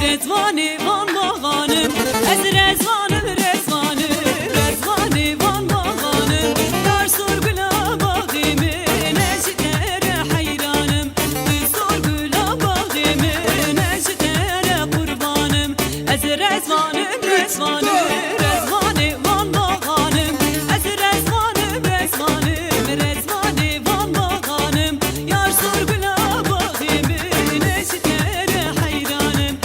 Rezvani van bağanım, ez rezvanım rezvanım, rezvani van bağanım. Yar sorgula bağımı, neştere hayranım. Sorgula bağımı, neştere kurbanım. Ez rezvanım rezvanım, rezvani van bağanım. Ez rezvanım rezvanım, rezvani van bağanım. Yar sorgula bağımı, neştere hayranım.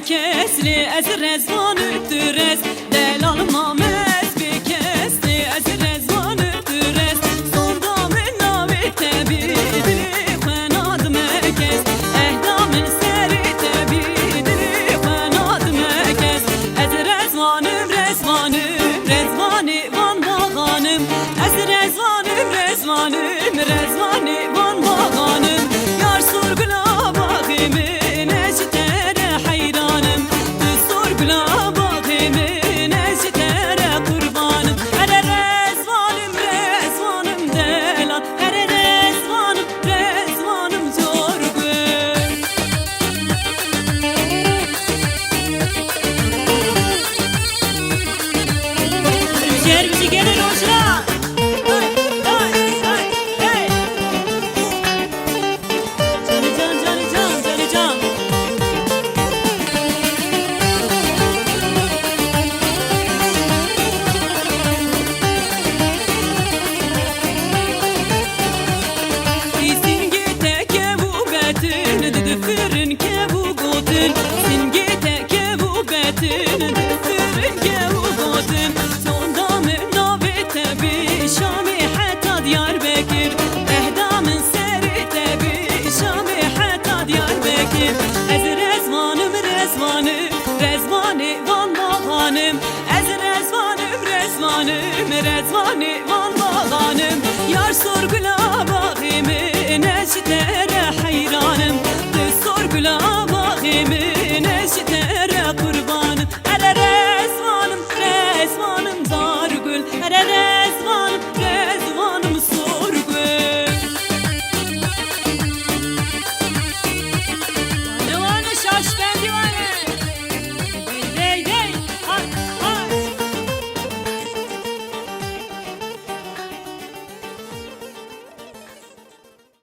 Kesli ez rezvan üttürez delal mamez bir kesli ez rezvan üttürez sonda min navi tebidli xenad mekez ehdamin seri tebidli xenad mekez ez rezvanım rezvanım rezvani van bağanım ez rezvanım rezvanım rezvani van bağanım yar sorgula bağımı neştere hayranım sorgula bağımı neştere kurbanım her rezvanım rezvanım delan her rezvanım rezvanım zorgun Rüzgar bizi gelir hoşra Ez rezvanım rezvanım rezvani van bağanım ez rezvanım rezvanım rezvani van bağanım yar sorgula bağımı neştere